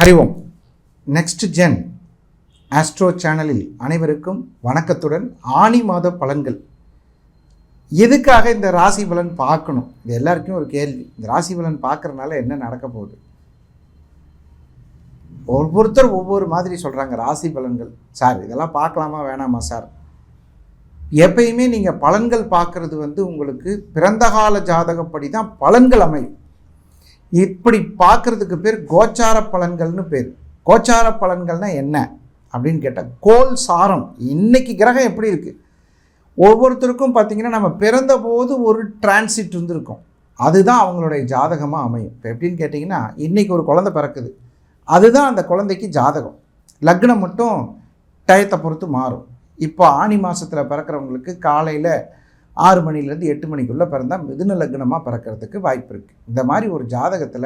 ஹரி ஓம். Next gen astro சேனலில் அனைவருக்கும் வணக்கத்துடன். ஆனி மாத பலன்கள். எதுக்காக இந்த ராசி பலன் பார்க்கணும்? இது எல்லாருக்கும் ஒரு கேள்வி. இந்த ராசி பலன் பார்க்கறதுனால என்ன நடக்க போகுது? ஒவ்வொருத்தர் ஒவ்வொரு மாதிரி சொல்கிறாங்க ராசி பலன்கள். சார் இதெல்லாம் பார்க்கலாமா வேணாமா சார்? எப்பயுமே நீங்கள் பலன்கள் பார்க்குறது உங்களுக்கு பிறந்த கால ஜாதகப்படி தான் பலன்கள் அமையும். இப்படி பார்க்குறதுக்கு பேர் கோச்சார பலன்கள்னு பேர். கோச்சார பலன்கள்னால் என்ன அப்படின்னு கேட்டால், கோல் சாரம் இன்னைக்கு கிரகம் எப்படி இருக்குது, ஒவ்வொருத்தருக்கும் பார்த்திங்கன்னா நம்ம பிறந்தபோது ஒரு டிரான்சிட் இருந்திருக்கும், அதுதான் அவங்களுடைய ஜாதகமாக அமையும். இப்போ எப்படின்னு கேட்டிங்கன்னா, இன்றைக்கி ஒரு குழந்தை பிறக்குது, அதுதான் அந்த குழந்தைக்கு ஜாதகம். லக்னம் மட்டும் டயத்தை பொறுத்து மாறும். இப்போ ஆனி மாதத்தில் பிறக்கிறவங்களுக்கு காலையில் 6 மணிலேருந்து 8 மணிக்குள்ளே பிறந்தால் மிதுன லக்னமாக பிறக்கிறதுக்கு வாய்ப்பு இருக்குது. இந்த மாதிரி ஒரு ஜாதகத்தில்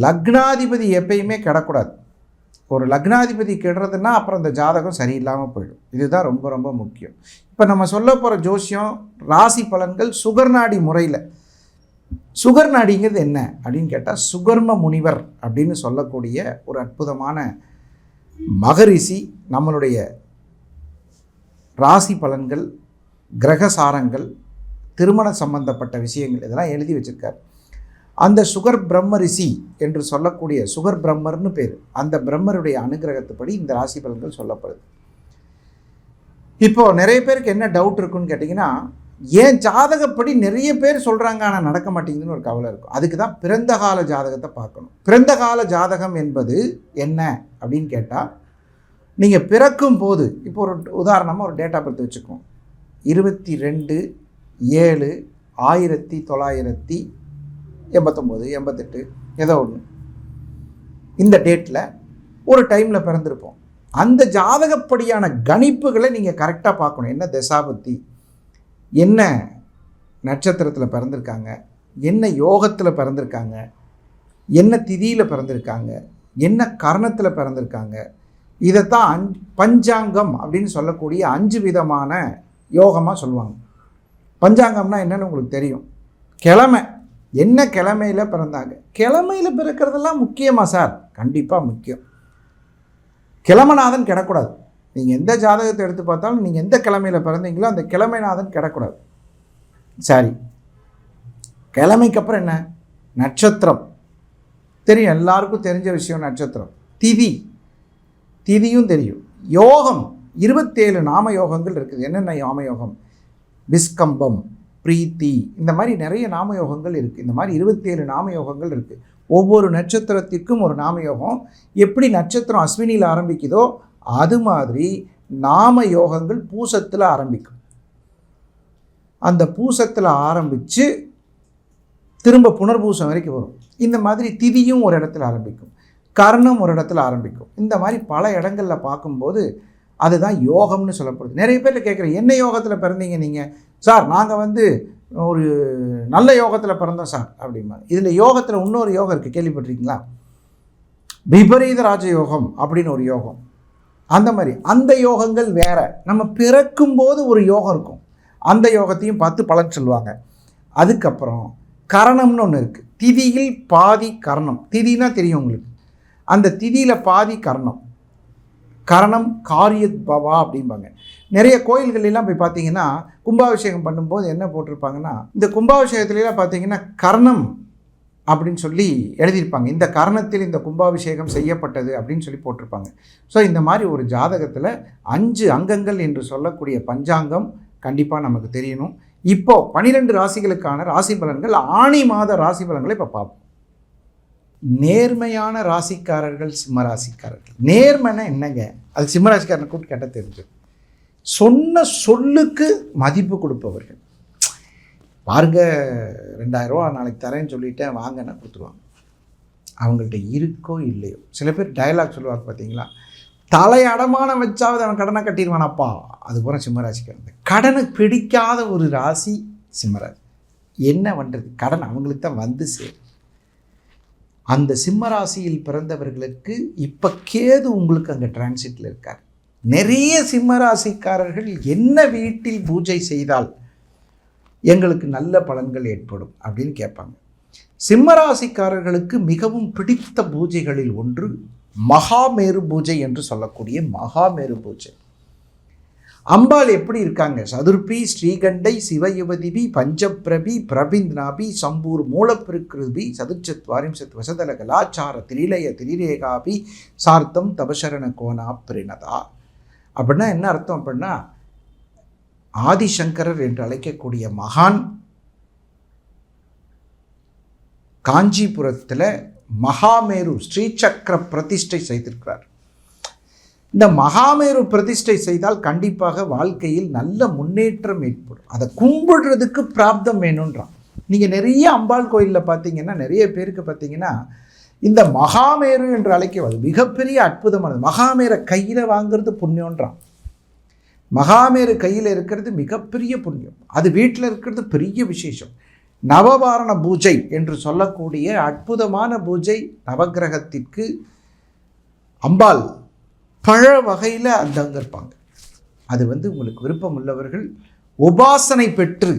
லக்னாதிபதி எப்பயுமே கெடக்கூடாது. ஒரு லக்னாதிபதி கெடுறதுன்னா அப்புறம் அந்த ஜாதகம் சரியில்லாமல் போயிடும். இதுதான் ரொம்ப ரொம்ப முக்கியம். இப்போ நம்ம சொல்ல போகிற ஜோசியம் ராசி பலன்கள் சுகர்நாடி முறையில். சுகர்நாடிங்கிறது என்ன அப்படின்னு கேட்டால், சுகர்ம முனிவர் அப்படின்னு சொல்லக்கூடிய ஒரு அற்புதமான மகரிஷி நம்மளுடைய ராசி பலன்கள், கிரகசாரங்கள், திருமண சம்பந்தப்பட்ட விஷயங்கள் இதெல்லாம் எழுதி வச்சுருக்கார். அந்த சுகர் பிரம்ம ரிஷி என்று சொல்லக்கூடிய சுகர் பிரம்மர்னு பேர். அந்த பிரம்மருடைய அனுகிரகத்துப்படி இந்த ராசி பலன்கள் சொல்லப்படுது. இப்போது நிறைய பேருக்கு என்ன டவுட் இருக்குன்னு கேட்டிங்கன்னா, ஏன் ஜாதகப்படி நிறைய பேர் சொல்கிறாங்க ஆனால் நடக்க மாட்டேங்குதுன்னு ஒரு கவலை இருக்கும். அதுக்கு தான் பிறந்த கால ஜாதகத்தை பார்க்கணும். பிறந்த கால ஜாதகம் என்பது என்ன அப்படின்னு கேட்டால், நீங்கள் பிறக்கும் போது இப்போ ஒரு உதாரணமாக ஒரு டேட் ஆஃப் பர்த் வச்சுக்கோம். 22/7/1989 88 ஏதோ ஒன்று, இந்த டேட்டில் ஒரு டைமில் பிறந்திருப்போம். அந்த ஜாதகப்படியான கணிப்புகளை நீங்கள் கரெக்டாக பார்க்கணும். என்ன தசாபத்தி, என்ன நட்சத்திரத்தில் பிறந்திருக்காங்க, என்ன யோகத்தில் பிறந்திருக்காங்க, என்ன திதியில் பிறந்திருக்காங்க, என்ன கரணத்தில் பிறந்திருக்காங்க. இதைத்தான் பஞ்சாங்கம் அப்படின்னு சொல்லக்கூடிய 5 விதமான யோகமாக சொல்லுவாங்க. பஞ்சாங்கம்னா என்னென்னு உங்களுக்கு தெரியும். கிழமை, என்ன கிழமையில் பிறந்தாங்க. கிழமையில் பிறக்கிறதெல்லாம் முக்கியமாக சார்? கண்டிப்பாக முக்கியம். கிழமநாதன் கிடக்கூடாது. நீங்கள் எந்த ஜாதகத்தை எடுத்து பார்த்தாலும் நீங்கள் எந்த கிழமையில் பிறந்தீங்களோ அந்த கிழமைநாதன் கிடக்கூடாது. சரி, கிழமைக்கு அப்புறம் என்ன? நட்சத்திரம் தெரியும், எல்லாருக்கும் தெரிஞ்ச விஷயம் நட்சத்திரம். திதியும் தெரியும். யோகம் 27 நாம யோகங்கள் இருக்குது. என்னென்ன நாம யோகம்? விஸ்கம்பம், பிரீத்தி, இந்த மாதிரி நிறைய நாம யோகங்கள் இருக்குது. இந்த மாதிரி 27 நாம யோகங்கள் இருக்குது. ஒவ்வொரு நட்சத்திரத்திற்கும் ஒரு நாம யோகம். எப்படி நட்சத்திரம் அஸ்வினியில் ஆரம்பிக்குதோ அது மாதிரி நாம யோகங்கள் பூசத்தில் ஆரம்பிக்கும். அந்த பூசத்தில் ஆரம்பித்து திரும்ப புனர்பூசம் வரைக்கும் வரும். இந்த மாதிரி திதியும் ஒரு இடத்துல ஆரம்பிக்கும், கர்ணம் ஒரு இடத்துல ஆரம்பிக்கும். இந்த மாதிரி பல இடங்களில் பார்க்கும்போது அதுதான் யோகம்னு சொல்லப்படுது. நிறைய பேர் கேட்குறேன், என்ன யோகத்தில் பிறந்தீங்க நீங்கள்? சார் நாங்கள் ஒரு நல்ல யோகத்தில் பிறந்தோம் சார் அப்படிம்பாங்க. இதில் யோகத்தில் இன்னொரு யோகம் இருக்குது, கேள்விப்பட்டிருக்கீங்களா? விபரீத ராஜயோகம் அப்படின்னு ஒரு யோகம். அந்த மாதிரி அந்த யோகங்கள் வேறு. நம்ம பிறக்கும்போது ஒரு யோகம் இருக்கும், அந்த யோகத்தையும் பார்த்து பலன் சொல்லுவாங்க. அதுக்கப்புறம் கரணம்னு ஒன்று இருக்குது. திதியில் பாதி கரணம். திதினா தெரியும் உங்களுக்கு. அந்த திதியில் பாதி கரணம். கரணம் காரியத் பவா அப்படிம்பாங்க. நிறைய கோயில்களெல்லாம் போய் பார்த்தீங்கன்னா கும்பாபிஷேகம் பண்ணும்போது என்ன போட்டிருப்பாங்கன்னா, இந்த கும்பாபிஷேகத்துலாம் பார்த்தீங்கன்னா கர்ணம் அப்படின்னு சொல்லி எழுதியிருப்பாங்க. இந்த கர்ணத்தில் இந்த கும்பாபிஷேகம் செய்யப்பட்டது அப்படின்னு சொல்லி போட்டிருப்பாங்க. ஸோ இந்த மாதிரி ஒரு ஜாதகத்தில் 5 அங்கங்கள் என்று சொல்லக்கூடிய பஞ்சாங்கம் கண்டிப்பாக நமக்கு தெரியணும். இப்போது 12 ராசிகளுக்கான ராசி பலன்கள், ஆணி மாத ராசி பலன்களை இப்போ பார்ப்போம். நேர்மையான ராசிக்காரர்கள் சிம்ம ராசிக்காரர்கள். நேர்மைன்னா என்னங்க? அது சிம்ம ராசிக்காரனை கூப்பிட்டு கேட்டால் தெரிஞ்சு. சொன்ன சொல்லுக்கு மதிப்பு கொடுப்பவர்கள். பாருங்க, 2000 ரூபா நாளைக்கு தரேன்னு சொல்லிட்டேன் வாங்கன்னா கொடுத்துருவாங்க. அவங்கள்ட்ட இருக்கோ இல்லையோ. சில பேர் டயலாக் சொல்லுவாங்க பார்த்தீங்களா, தலை அடமானம் வச்சாவது அவன் கடனை கட்டிடுவானப்பா. அது போல சிம்மராசிக்காரங்க. கடனை பிடிக்காத ஒரு ராசி சிம்மராசி. என்ன பண்ணுறது? கடன் அவங்களுக்கு தான் வந்து சேரும். அந்த சிம்மராசியில் பிறந்தவர்களுக்கு இப்போ கேது உங்களுக்கு அங்கே டிரான்சிட்டில் இருக்கார். நிறைய சிம்மராசிக்காரர்கள் என்ன வீட்டில் பூஜை செய்தால் எங்களுக்கு நல்ல பலன்கள் ஏற்படும் அப்படின்னு கேட்பாங்க. சிம்மராசிக்காரர்களுக்கு மிகவும் பிடித்த பூஜைகளில் ஒன்று மகாமேரு பூஜை என்று சொல்லக்கூடிய மகாமேரு பூஜை. அம்பாள் எப்படி இருக்காங்க? சதுர்பி ஸ்ரீகண்டை சிவயுவதிபி பஞ்சபிரபி பிரபிந்த்னாபி சம்பூர் மூலப்பிருக்கிருபி சதுச்சத்வாரிம்சத் வசதல கலாச்சார திரிலய திரிரேகாபி சார்த்தம் தபசரண கோனா பிரிணதா. அப்படின்னா என்ன அர்த்தம்? அப்படின்னா ஆதிசங்கரர் என்று அழைக்கக்கூடிய மகான் காஞ்சிபுரத்தில் மகாமேரு ஸ்ரீசக்கர பிரதிஷ்டை செய்திருக்கிறார். இந்த மகாமேரு பிரதிஷ்டை செய்தால் கண்டிப்பாக வாழ்க்கையில் நல்ல முன்னேற்றம் ஏற்படும். அதை கும்பிடுறதுக்கு பிராப்தம் வேணுன்றான். நீங்கள் நிறைய அம்பாள் கோயிலில் பார்த்தீங்கன்னா நிறைய பேருக்கு பார்த்தீங்கன்னா இந்த மகாமேரு என்று அழைக்கவது மிகப்பெரிய அற்புதமானது. மகாமேரை கையில் வாங்கிறது புண்ணியன்றான். மகாமேரு கையில் இருக்கிறது மிகப்பெரிய புண்ணியம். அது வீட்டில் இருக்கிறது பெரிய விசேஷம். நவபாரண பூஜை என்று சொல்லக்கூடிய அற்புதமான பூஜை. நவகிரகத்திற்கு அம்பாள் பழ வகையில் அந்தங்க இருப்பாங்க. அது உங்களுக்கு விருப்பம் உள்ளவர்கள் உபாசனை பெற்று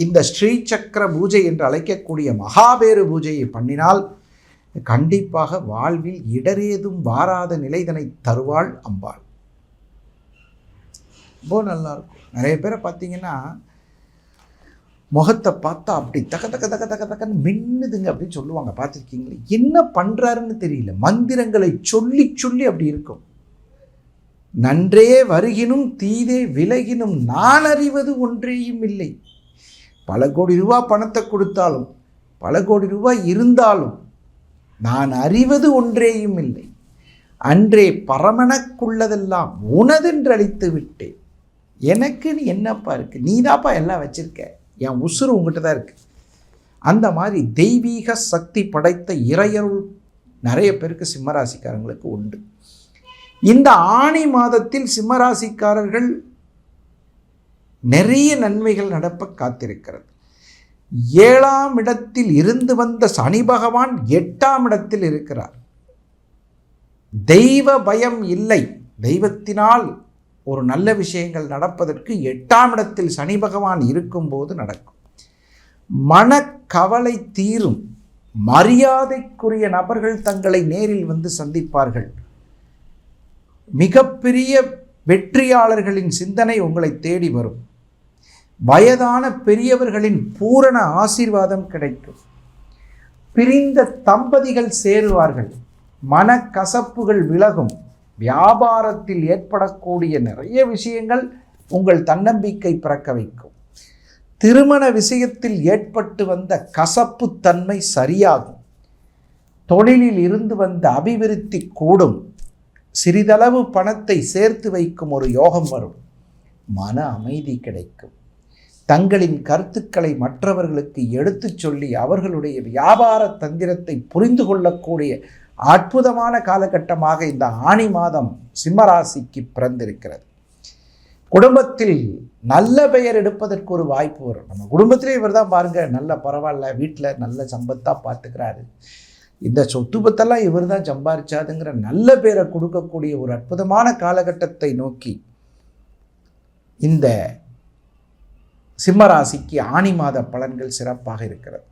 இந்த ஸ்ரீசக்கர பூஜை என்று அழைக்கக்கூடிய மகாபேரு பூஜையை பண்ணினால் கண்டிப்பாக வாழ்வில் இடரேதும் வாராத நிலைதனை தருவாள் அம்பாள். ரொம்ப நல்லாயிருக்கும். நிறைய பேரை பார்த்தீங்கன்னா முகத்தை பார்த்தா அப்படி தக்க தக்க தக்க தக்க தக்கன்னு மின்னுதுங்க அப்படின்னு சொல்லுவாங்க. பார்த்துருக்கீங்களே? என்ன பண்ணுறாருன்னு தெரியல. மந்திரங்களை சொல்லி சொல்லி அப்படி இருக்கும். நன்றே வருகினும் தீதே விலகினும் நான் அறிவது ஒன்றேயும் இல்லை. பல கோடி ரூபாய் பணத்தை கொடுத்தாலும் பல கோடி ரூபாய் இருந்தாலும் நான் அறிவது ஒன்றேயும் இல்லை. அன்றே பரமனக்குள்ளதெல்லாம் உனதென்று அளித்து விட்டேன். எனக்கு நீ என்னப்பா இருக்குது? நீ தாப்பா எல்லாம் வச்சிருக்க. என் உசுறு உங்ககிட்ட தான் இருக்குது. அந்த மாதிரி தெய்வீக சக்தி படைத்த இறையருள் நிறைய பேருக்கு சிம்மராசிக்காரங்களுக்கு உண்டு. இந்த ஆனி மாதத்தில் சிம்மராசிக்காரர்கள் நிறைய நன்மைகள் நடப்ப காத்திருக்கிறது. 7ஆம் இடத்தில் இருந்து வந்த சனி பகவான் 8ஆம் இடத்தில் இருக்கிறார். தெய்வ பயம் இல்லை. தெய்வத்தினால் ஒரு நல்ல விஷயங்கள் நடப்பதற்கு 8ஆம் இடத்தில் சனி பகவான் இருக்கும்போது நடக்கும். மனக்கவலை தீரும். மரியாதைக்குரிய நபர்கள் தங்களை நேரில் வந்து சந்திப்பார்கள். மிகப்பெரிய வெற்றியாளர்களின் சிந்தனை உங்களை தேடி வரும். வயதான பெரியவர்களின் பூரண ஆசீர்வாதம் கிடைக்கும். பிரிந்த தம்பதிகள் சேருவார்கள். மனக்கசப்புகள் விலகும். வியாபாரத்தில் ஏற்படக்கூடிய நிறைய விஷயங்கள் உங்கள் தன்னம்பிக்கை பிறக்க வைக்கும். திருமண விஷயத்தில் ஏற்பட்டு வந்த கசப்பு தன்மை சரியாகும். தொழிலில் இருந்து வந்த அபிவிருத்தி கூடும். சிறிதளவு பணத்தை சேர்த்து வைக்கும் ஒரு யோகம் வரும். மன அமைதி கிடைக்கும். தங்களின் கருத்துக்களை மற்றவர்களுக்கு எடுத்துச் சொல்லி அவர்களுடைய வியாபார தந்திரத்தை புரிந்து கொள்ளக்கூடிய அற்புதமான காலகட்டமாக இந்த ஆனி மாதம் சிம்மராசிக்கு பிறந்திருக்கிறது. குடும்பத்தில் நல்ல பெயர் எடுப்பதற்கு ஒரு வாய்ப்பு வரும். நம்ம குடும்பத்திலே இவர் தான் பாருங்க, நல்ல பரவாயில்ல, வீட்டில் நல்ல சம்பத்தாக பார்த்துக்கிறாரு, இந்த சொத்து பத்தெல்லாம் இவர் தான் சம்பாரிச்சாதுங்கிற நல்ல பேரை கொடுக்கக்கூடிய ஒரு அற்புதமான காலகட்டத்தை நோக்கி இந்த சிம்மராசிக்கு ஆனி மாத பலன்கள் சிறப்பாக இருக்கிறது.